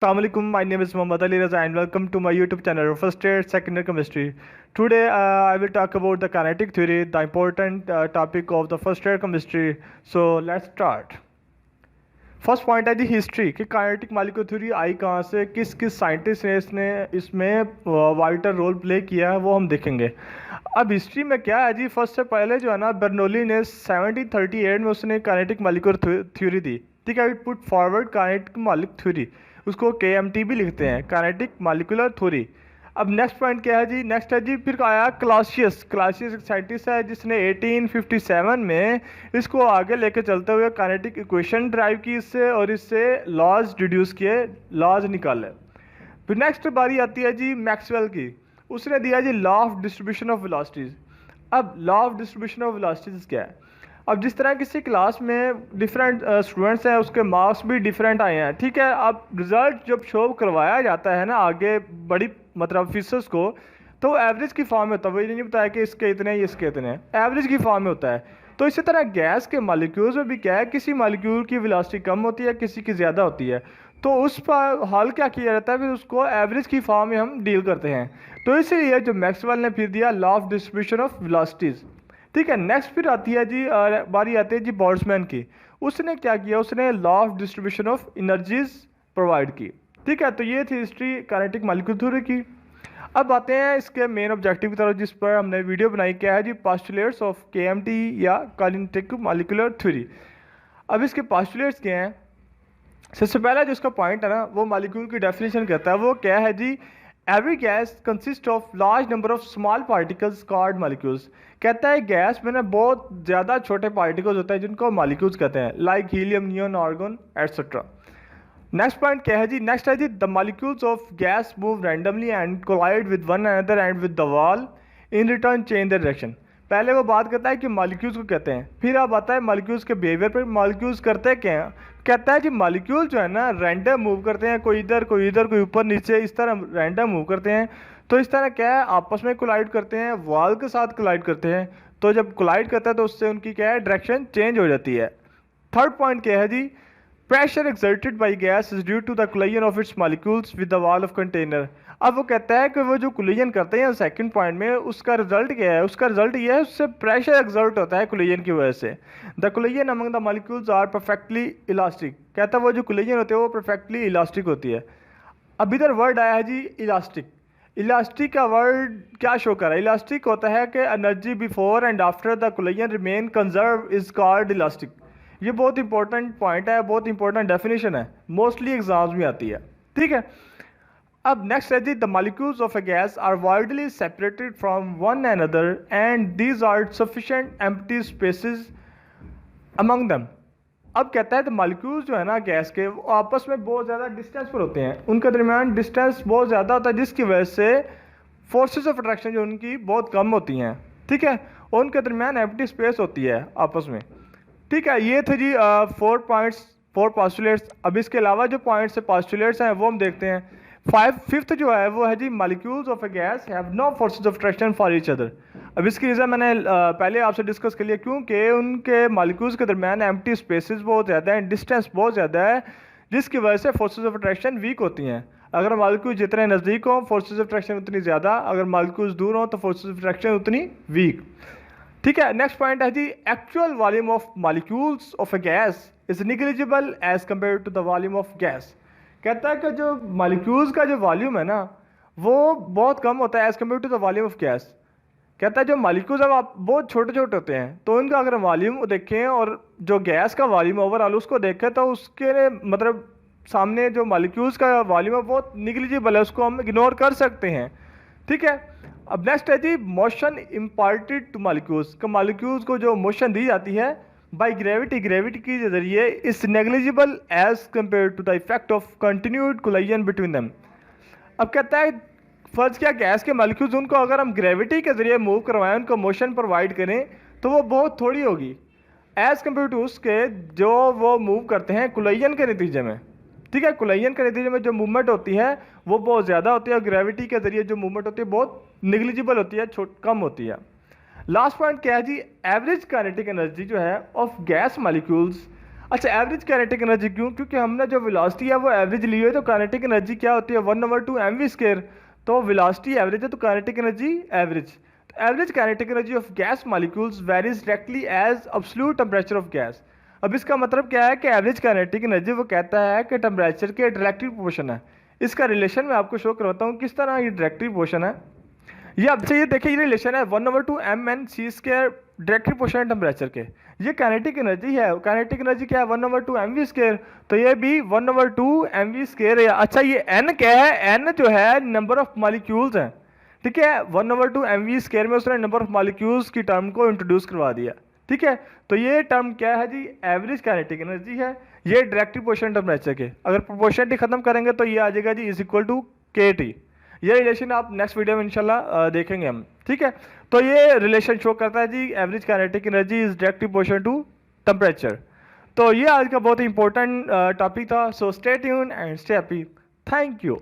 Assalamualaikum. My name is Muhammad Ali Raza and welcome to my YouTube channel, First Year Second Year Chemistry. Today I will talk about the kinetic theory, the important topic of the first year chemistry. So let's start. First point है जी history कि kinetic molecular theory आई कहाँ से, किस किस scientist ने इसमें vital role play किया है वो हम देखेंगे। अब हिस्ट्री में क्या है जी, फर्स्ट से पहले जो है ना बर्नौली ने 1738 में उसने काइनेटिक मॉलिक्यूलर थ्योरी दी। ठीक है, it put forward kinetic molecular theory, उसको KMT भी लिखते हैं, काइनेटिक मॉलिक्यूलर थ्योरी। अब नेक्स्ट पॉइंट क्या है जी, नेक्स्ट है जी फिर आया क्लासियस। क्लासियस एक साइंटिस्ट है जिसने 1857 में इसको आगे लेके चलते हुए काइनेटिक इक्वेशन ड्राइव की इससे, और इससे लॉज डिड्यूस किए, लॉज निकाले। फिर नेक्स्ट बारी आती है जी मैक्सवेल की, उसने दिया जी law of distribution of velocities. अब law of distribution of velocities क्या है, अब जिस तरह किसी क्लास में डिफरेंट स्टूडेंट्स हैं उसके मार्क्स भी डिफरेंट आए हैं। ठीक है, अब रिजल्ट जब शो करवाया जाता है ना आगे बड़ी मतलब ऑफिसर्स को, तो एवरेज की फॉर्म में होता है, वो ये नहीं बताया कि इसके इतने ये इसके इतने, एवरेज की फॉर्म में होता है। तो इसी तरह गैस के मॉलिक्यूल्स में भी क्या है, किसी मॉलिक्यूल की वेलोसिटी कम होती है, किसी की ज़्यादा होती है, तो उस पर हल क्या किया जाता है, फिर उसको एवरेज की फॉर्म में हम डील करते हैं। तो इसीलिए जो मैक्सवेल ने फिर दिया law of distribution of velocities. ठीक है, नेक्स्ट फिर आती है जी बारी आती है जी बोल्ट्जमैन की, उसने क्या किया, उसने law of distribution of energies provide की। ठीक है, तो ये थी हिस्ट्री काइनेटिक मॉलिक्यूलर थ्योरी की। अब आते हैं इसके मेन ऑब्जेक्टिव की तरफ, जिस पर हमने वीडियो बनाई, क्या है जी पोस्टुलेट्स ऑफ KMT या काइनेटिक मॉलिक्यूलर थ्योरी। अब इसके पोस्टुलेट्स क्या हैं, सबसे पहला जो इसका पॉइंट है ना वो मॉलिक्यूल की डेफिनेशन कहता है, वो क्या है जी, every gas consist of large number of small particles called molecules. कहता है गैस में ना बहुत ज़्यादा छोटे पार्टिकल्स होते हैं जिनको मॉलिक्यूल्स कहते हैं, like helium, neon, argon etcetera. Next point क्या है जी, नेक्स्ट है जी the molecules of gas move randomly and collide with one another and with the wall in return change the direction. पहले वो बात करता है कि मॉलिक्यूल्स को कहते हैं, फिर अब आता है मॉलिक्यूल्स के बिहेवियर पर, मॉलिक्यूल्स करते क्या हैं। कहता है जी मॉलिक्यूल जो है ना रैंडम मूव करते हैं, कोई इधर कोई इधर कोई ऊपर नीचे, इस तरह रैंडम मूव करते हैं। तो इस तरह क्या है, आपस में कोलाइड करते हैं, वॉल के साथ कोलाइड करते हैं। तो जब कोलाइड करता है तो उससे उनकी क्या है, डायरेक्शन चेंज हो जाती है। थर्ड पॉइंट क्या है जी, pressure exerted by gas is due to the collision of its molecules with the wall of container. अब वो कहता है कि वो जो कोलिजन करते हैं सेकंड पॉइंट में, उसका रिजल्ट क्या है, उसका रिजल्ट ये है उससे प्रेशर एक्सर्ट होता है कोलिजन की वजह से। The collision among the molecules are perfectly elastic. कहता है वो जो कोलिजन होते हैं वो परफेक्टली इलास्टिक होती है। अब इधर वर्ड आया है जी इलास्टिक। इलास्टिक का वर्ड क्या शो कर रहा है, इलास्टिक होता है कि energy before and after the collision remain conserve is called elastic. ये बहुत इंपॉर्टेंट पॉइंट है, बहुत इंपॉर्टेंट डेफिनेशन है, मोस्टली एग्जाम्स में आती है। ठीक है, अब नेक्स्ट है जी the molecules of a gas are widely separated from one another and these are sufficient empty spaces among them. अब कहता है तो मॉलिक्यूल्स जो है ना गैस के, वो आपस में बहुत ज़्यादा डिस्टेंस पर होते हैं, उनके दरमियान डिस्टेंस बहुत ज़्यादा होता है, जिसकी वजह से फोर्सेस ऑफ अट्रैक्शन जो उनकी बहुत कम होती हैं। ठीक है, और उनके दरमियान एम्प्टी स्पेस होती है आपस में। ठीक है, ये थे जी 4 पॉइंट्स, 4 पोस्टुलेट्स। अब इसके अलावा जो पॉइंट्स से पोस्टुलेट्स हैं वो हम देखते हैं। फिफ्थ जो है वो है जी molecules of a gas have no forces of attraction for each other. अब इसकी रीज़न मैंने पहले आपसे डिस्कस कर लिया, क्योंकि उनके मॉलिक्यूल्स के दरमियान एम्प्टी स्पेसेस बहुत ज़्यादा हैं, डिस्टेंस बहुत ज़्यादा है, जिसकी वजह से फोर्सेस ऑफ अट्रैक्शन वीक होती हैं। अगर मॉलिक्यूल जितने नज़दीक हों फोर्सेस ऑफ अट्रैक्शन उतनी ज़्यादा, अगर मॉलिक्यूल्स दूर हों तो फोर्सेस ऑफ अट्रैक्शन उतनी वीक। ठीक है, नेक्स्ट पॉइंट है जी actual volume of molecules of a gas is negligible as compare to the volume of gas. कहता है कि जो मॉलिक्यूल्स का जो वॉल्यूम है ना वो बहुत कम होता है as compared to the volume of gas. कहता है जो मॉलिक्यूल्स अब आप बहुत छोटे छोटे होते हैं, तो उनका अगर वॉल्यूम देखें और जो गैस का वॉल्यूम ओवरऑल उसको देखें, तो उसके मतलब सामने जो मॉलिक्यूल्स का वॉल्यूम है बहुत निग्लिजिबल है, उसको हम इग्नोर कर सकते हैं। ठीक है, अब नेक्स्ट है जी मोशन इम्पार्टेड टू मॉलिक्यूल्स। का मॉलिक्यूल्स को जो मोशन दी जाती है बाई ग्रेविटी, ग्रेविटी के जरिए is negligible as compared to the effect of continued collision between them. अब कहता है फर्ज क्या गैस के मॉलिक्यूल्स, उनको अगर हम ग्रेविटी के जरिए मूव करवाएं, उनको मोशन प्रोवाइड करें, तो वो बहुत थोड़ी होगी एज कम्पेयर टू उसके जो वो मूव करते हैं कोलिजन के नतीजे में। ठीक है, कोलिजन के नतीजे में जो मूवमेंट होती है वो बहुत ज़्यादा होती है, और ग्रेविटी के जरिए जो मूवमेंट होती है बहुत निग्लिजिबल होती है, कम होती है। लास्ट पॉइंट क्या है जी, एवरेज काइनेटिक एनर्जी जो है ऑफ गैस मॉलिक्यूल्स अच्छा, एवरेज काइनेटिक एनर्जी क्यों? क्योंकि हमने जो वेलोसिटी है वो एवरेज ली है, तो काइनेटिक एनर्जी क्या होती है 1/2 mv²। तो वेलोसिटी एवरेज है तो काइनेटिक एनर्जी एवरेज। तो average kinetic energy of gas molecules varies directly as absolute temperature of gas. अब इसका मतलब क्या है कि एवरेज काइनेटिक एनर्जी वो कहता है कि टेम्परेचर के डायरेक्टली प्रोपोर्शन है। इसका रिलेशन मैं आपको शो करवाता हूँ किस तरह ये डायरेक्टली प्रोपोर्शन है। ये आपसे ये देखिए, ये रिलेशन है 1/2 mn c² डायरेक्टली प्रोपोर्शनल है टेम्परेचर के। ये काइनेटिक एनर्जी है, काइनेटिक एनर्जी क्या है 1/2 mv²। तो ये भी 1/2 mv² है। अच्छा, ये n क्या है? n जो है नंबर ऑफ मॉलिक्यूल्स हैं, ठीक है। 1/2 mv² में उसने नंबर ऑफ मॉलिक्यूल्स की टर्म को इंट्रोड्यूस करवा दिया, ठीक है। तो ये टर्म क्या है जी? एवरेज काइनेटिक एनर्जी है। ये डायरेक्टली प्रोपोर्शनल टेम्परेचर के, अगर प्रोपोर्शनलिटी खत्म करेंगे तो ये आ जाएगा जी = kT। ये रिलेशन आप नेक्स्ट वीडियो में इंशाल्लाह देखेंगे हम, ठीक है। तो ये रिलेशन शो करता है जी average kinetic energy is directly proportional to temperature. तो ये आज का बहुत ही इंपॉर्टेंट टॉपिक था। So stay tuned and stay happy. Thank you.